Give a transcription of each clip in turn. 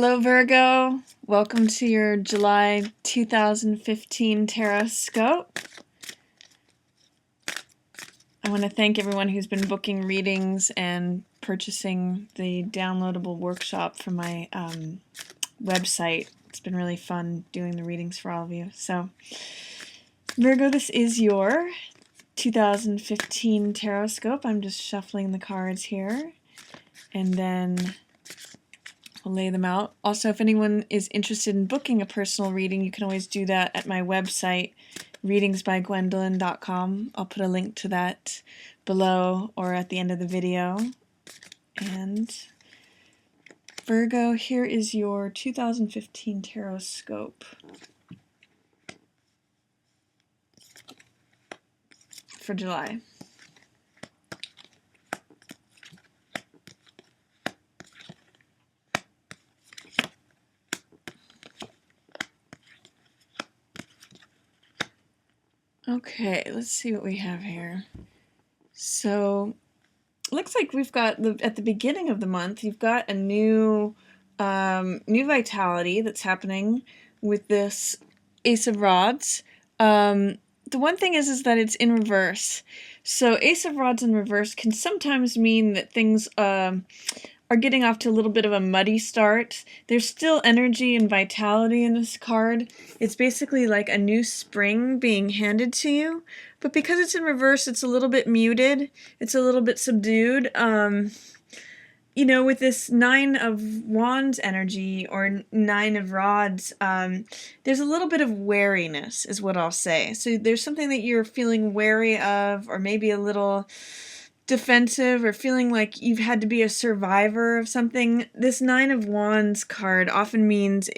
Hello Virgo, welcome to your July 2015 Tarotscope. I want to thank everyone who's been booking readings and purchasing the downloadable workshop from my website. It's been really fun doing the readings for all of you. So Virgo, this is your 2015 Tarotscope. I'm just shuffling the cards here and then I'll lay them out. Also, if anyone is interested in booking a personal reading, you can always do that at my website, readingsbygwendolyn.com. I'll put a link to that below or at the end of the video. And Virgo, here is your 2015 Tarotscope for July. Okay, let's see what we have here. So, looks like we've got, at the beginning of the month, you've got a new vitality that's happening with this Ace of Rods. The one thing is that it's in reverse. So Ace of Rods in reverse can sometimes mean that things are getting off to a little bit of a muddy start. There's still energy and vitality in this card. It's basically like a new spring being handed to you, but because it's in reverse, it's a little bit muted. It's a little bit subdued. You know, with this Nine of Wands energy or Nine of Rods, there's a little bit of wariness is what I'll say. So there's something that you're feeling wary of, or maybe a little defensive, or feeling like you've had to be a survivor of something. This Nine of Wands card often means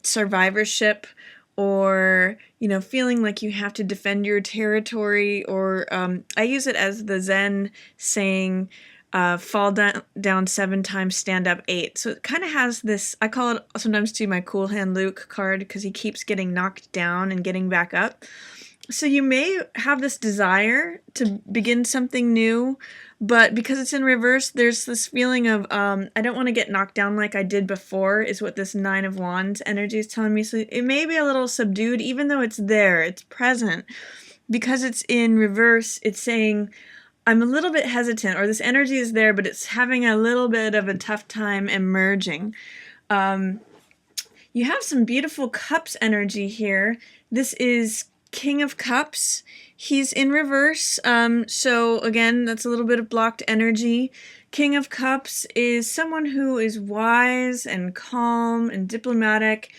survivorship, or, you know, feeling like you have to defend your territory, or I use it as the Zen saying, fall down 7 times, stand up 8. So it kind of has this, I call it sometimes too my Cool Hand Luke card, because he keeps getting knocked down and getting back up. So you may have this desire to begin something new, but because it's in reverse, there's this feeling of, I don't want to get knocked down like I did before, is what this Nine of Wands energy is telling me. So it may be a little subdued, even though it's there, it's present. Because it's in reverse, it's saying, I'm a little bit hesitant, or this energy is there, but it's having a little bit of a tough time emerging. You have some beautiful Cups energy here. This is King of Cups. He's in reverse, so again, that's a little bit of blocked energy. King of Cups is someone who is wise and calm and diplomatic.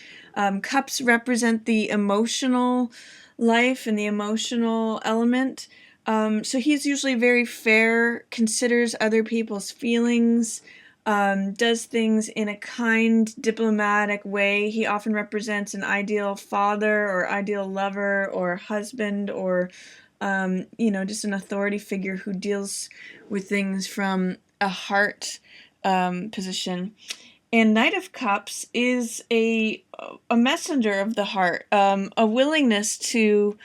Cups represent the emotional life and the emotional element. So he's usually very fair, considers other people's feelings, does things in a kind, diplomatic way. He often represents an ideal father or ideal lover or husband, or, you know, just an authority figure who deals with things from a heart position. And Knight of Cups is a messenger of the heart, a willingness to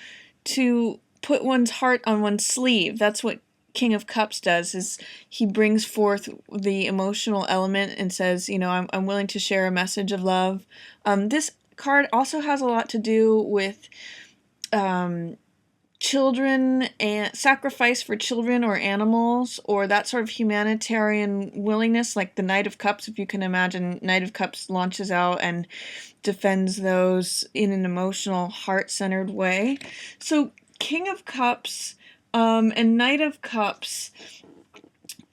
put one's heart on one's sleeve. That's what King of Cups does, is he brings forth the emotional element and says, you know, I'm willing to share a message of love. This card also has a lot to do with children and sacrifice for children or animals, or that sort of humanitarian willingness, like the Knight of Cups. If you can imagine, Knight of Cups launches out and defends those in an emotional, heart-centered way. So King of Cups and Knight of Cups,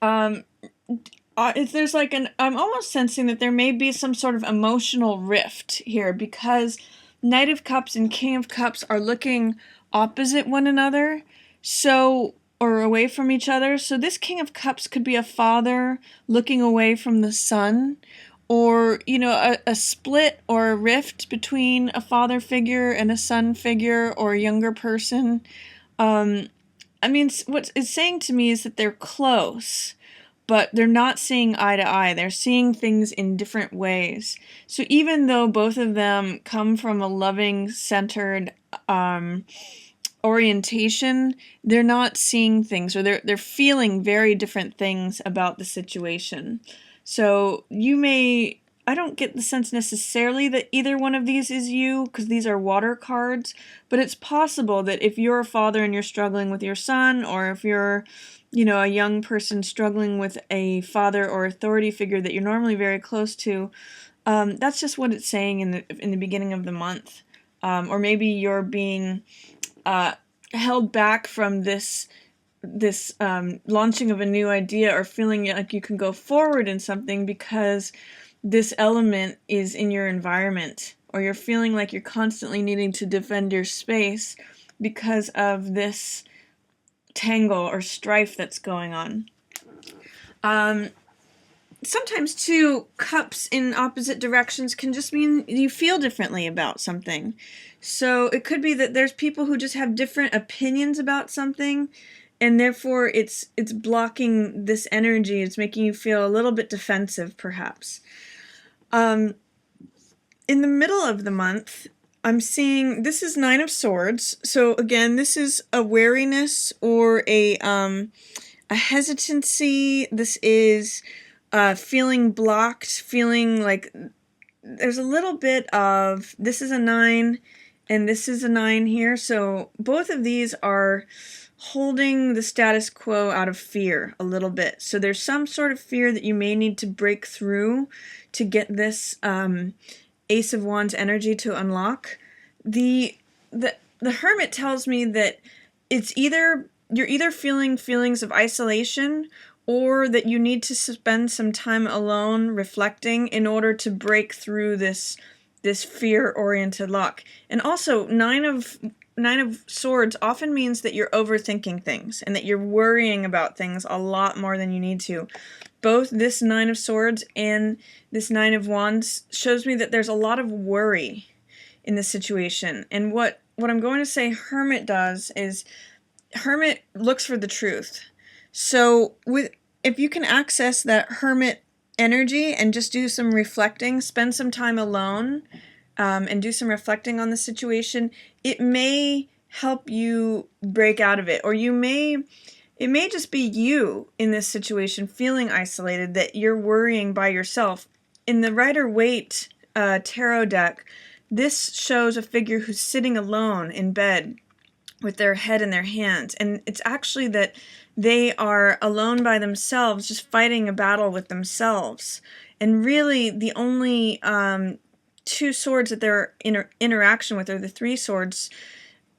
there's like I'm almost sensing that there may be some sort of emotional rift here, because Knight of Cups and King of Cups are looking opposite one another, so, or away from each other. So this King of Cups could be a father looking away from the son, or, you know, a split or a rift between a father figure and a son figure, or a younger person. I mean, what it's saying to me is that they're close, but they're not seeing eye to eye. They're seeing things in different ways. So even though both of them come from a loving, centered orientation, they're not seeing things, or they're feeling very different things about the situation. So you may I don't get the sense necessarily that either one of these is you, because these are water cards, but it's possible that if you're a father and you're struggling with your son, or if you're, a young person struggling with a father or authority figure that you're normally very close to, that's just what it's saying in the beginning of the month. Or maybe you're being held back from this launching of a new idea, or feeling like you can go forward in something because this element is in your environment, or you're feeling like you're constantly needing to defend your space because of this tangle or strife that's going on. Sometimes too, cups in opposite directions can just mean you feel differently about something. So it could be that there's people who just have different opinions about something, and therefore it's blocking this energy. It's making you feel a little bit defensive, perhaps. In the middle of the month, I'm seeing, this is Nine of Swords. So again, this is a wariness or a hesitancy. This is feeling blocked, feeling like there's a little bit of, this is a 9 and this is a 9 here. So both of these are holding the status quo out of fear a little bit. So there's some sort of fear that you may need to break through to get this Ace of Wands energy to unlock. The Hermit tells me that it's you're either feeling feelings of isolation, or that you need to spend some time alone reflecting in order to break through this fear-oriented lock. And also, Nine of Swords often means that you're overthinking things and that you're worrying about things a lot more than you need to. Both this Nine of Swords and this Nine of Wands shows me that there's a lot of worry in this situation. And what I'm going to say Hermit does is, Hermit looks for the truth. So if you can access that Hermit energy and just do some reflecting, spend some time alone, and do some reflecting on the situation, it may help you break out of it. Or it may just be you in this situation feeling isolated, that you're worrying by yourself. In the Rider-Waite tarot deck, this shows a figure who's sitting alone in bed with their head in their hands. And it's actually that they are alone by themselves, just fighting a battle with themselves. And really the only two swords that they're interaction with are the three swords,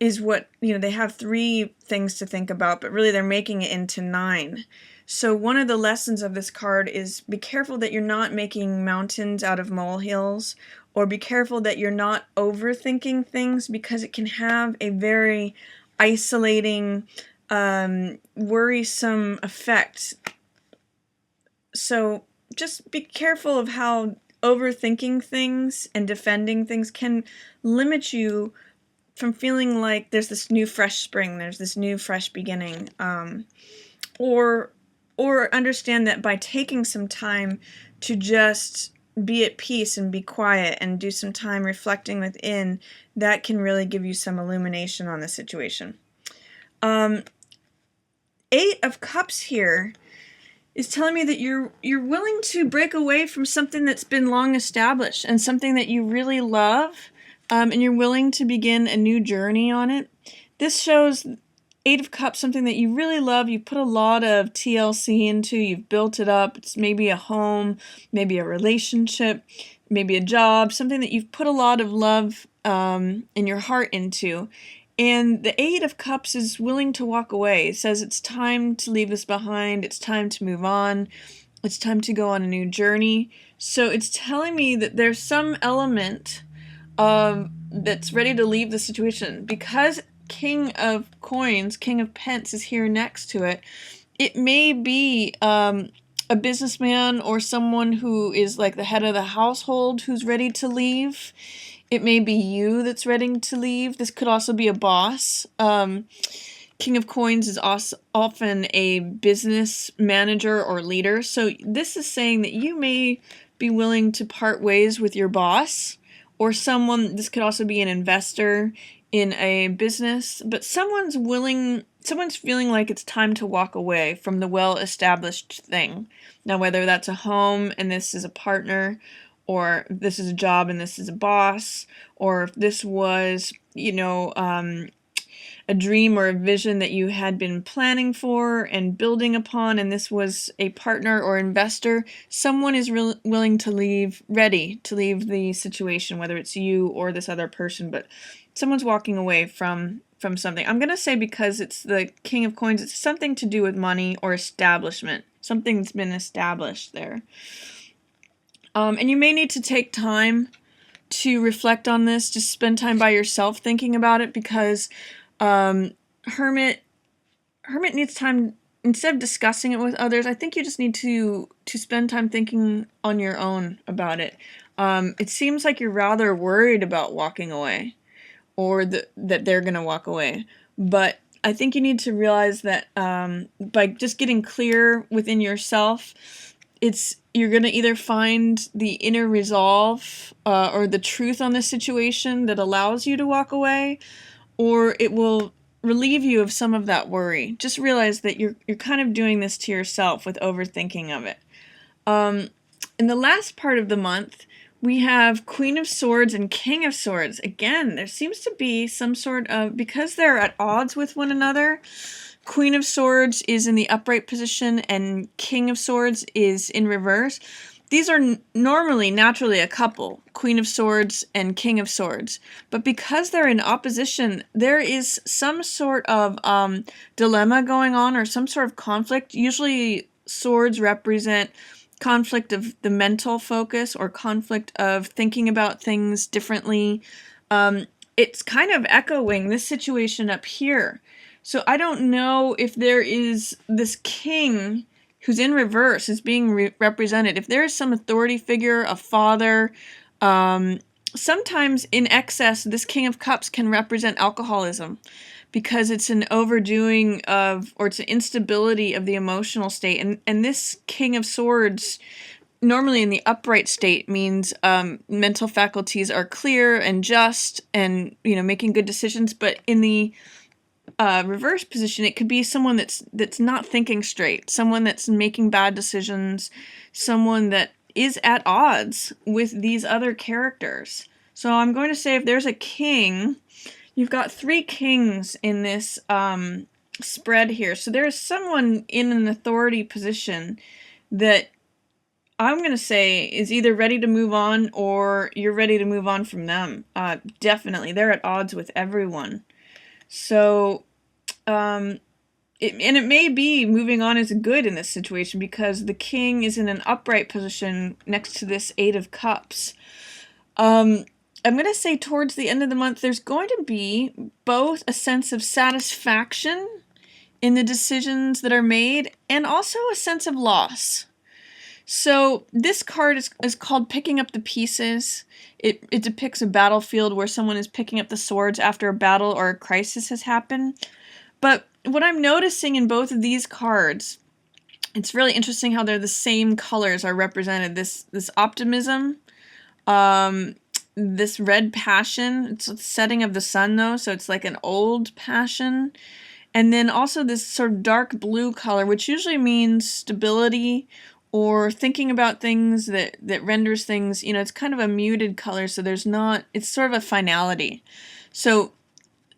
is what, they have three things to think about, but really they're making it into 9. So one of the lessons of this card is be careful that you're not making mountains out of molehills, or be careful that you're not overthinking things, because it can have a very isolating, worrisome effect. So just be careful of how overthinking things and defending things can limit you from feeling like there's this new fresh spring, there's this new fresh beginning, or understand that by taking some time to just be at peace and be quiet and do some time reflecting within, that can really give you some illumination on the situation. 8 of Cups here is telling me that you're willing to break away from something that's been long established and something that you really love, and you're willing to begin a new journey on it. This shows 8 of Cups, something that you really love, you put a lot of TLC into, you've built it up. It's maybe a home, maybe a relationship, maybe a job, something that you've put a lot of love and your heart into. And the 8 of Cups is willing to walk away. It says it's time to leave this behind, it's time to move on, it's time to go on a new journey. So it's telling me that there's some element that's ready to leave the situation. Because King of Coins, King of Pence is here next to it, it may be a businessman or someone who is like the head of the household who's ready to leave. It may be you that's ready to leave. This could also be a boss. King of Coins is also often a business manager or leader. So this is saying that you may be willing to part ways with your boss, or someone, this could also be an investor in a business, but someone's feeling like it's time to walk away from the well-established thing. Now, whether that's a home and this is a partner, or if this is a job and this is a boss, or if this was, a dream or a vision that you had been planning for and building upon, and this was a partner or investor, someone is willing to leave, ready to leave the situation, whether it's you or this other person, but someone's walking away from something. I'm going to say, because it's the King of Coins, it's something to do with money or establishment. Something's been established there. And you may need to take time to reflect on this. Just spend time by yourself thinking about it, because Hermit needs time. Instead of discussing it with others, I think you just need to spend time thinking on your own about it. It seems like you're rather worried about walking away, or that they're going to walk away. But I think you need to realize that by just getting clear within yourself, you're going to either find the inner resolve or the truth on the situation that allows you to walk away, or it will relieve you of some of that worry. Just realize that you're kind of doing this to yourself with overthinking of it. In the last part of the month, we have Queen of Swords and King of Swords. Again, there seems to be some sort of, because they're at odds with one another, Queen of Swords is in the upright position and King of Swords is in reverse. These are normally, naturally, a couple, Queen of Swords and King of Swords. But because they're in opposition, there is some sort of dilemma going on, or some sort of conflict. Usually swords represent conflict of the mental focus, or conflict of thinking about things differently. It's kind of echoing this situation up here. So I don't know if there is this king who's in reverse is being represented. If there is some authority figure, a father, sometimes in excess, this King of Cups can represent alcoholism, because it's an overdoing of, or it's an instability of the emotional state. And this King of Swords, normally in the upright state, means mental faculties are clear and just, and making good decisions. But in the reverse position, it could be someone that's not thinking straight, someone that's making bad decisions, someone that is at odds with these other characters. So I'm going to say, if there's a king, you've got 3 kings in this spread here. So there's someone in an authority position that I'm going to say is either ready to move on, or you're ready to move on from them. Definitely. They're at odds with everyone. So, it may be moving on is good in this situation, because the king is in an upright position next to this 8 of Cups. I'm going to say towards the end of the month, there's going to be both a sense of satisfaction in the decisions that are made, and also a sense of loss. So this card is called Picking Up the Pieces. It depicts a battlefield where someone is picking up the swords after a battle or a crisis has happened. But what I'm noticing in both of these cards, it's really interesting how they're the same colors are represented. This optimism, this red passion. It's the setting of the sun, though, so it's like an old passion. And then also this sort of dark blue color, which usually means stability, or thinking about things that renders things, it's kind of a muted color, so it's sort of a finality. So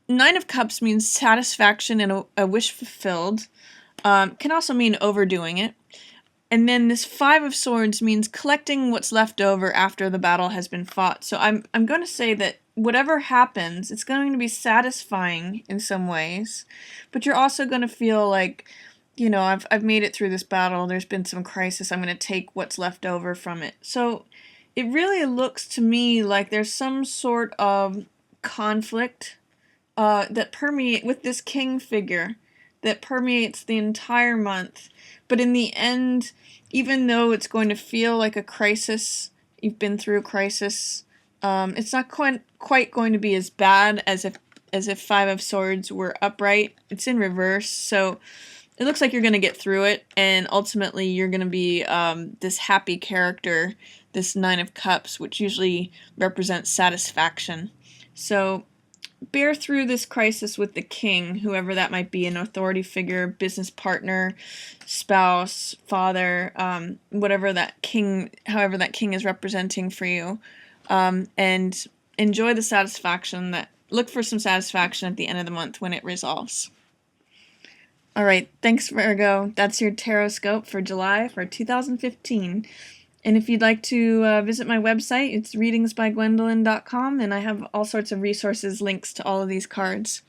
9 of Cups means satisfaction and a wish fulfilled. Can also mean overdoing it. And then this 5 of Swords means collecting what's left over after the battle has been fought. So I'm going to say that whatever happens, it's going to be satisfying in some ways, but you're also going to feel like, I've made it through this battle, there's been some crisis, I'm going to take what's left over from it. So it really looks to me like there's some sort of conflict that permeates with this king figure, that permeates the entire month. But in the end, even though it's going to feel like a crisis, you've been through a crisis, it's not quite going to be as bad as if 5 of Swords were upright. It's in reverse, so it looks like you're going to get through it, and ultimately you're going to be this happy character, this 9 of Cups, which usually represents satisfaction. So bear through this crisis with the king, whoever that might be, an authority figure, business partner, spouse, father, whatever that king, however that king is representing for you, and enjoy the satisfaction look for some satisfaction at the end of the month when it resolves. All right, thanks, Virgo. That's your Tarotscope for July for 2015. And if you'd like to visit my website, it's readingsbygwendolyn.com, and I have all sorts of resources, links to all of these cards.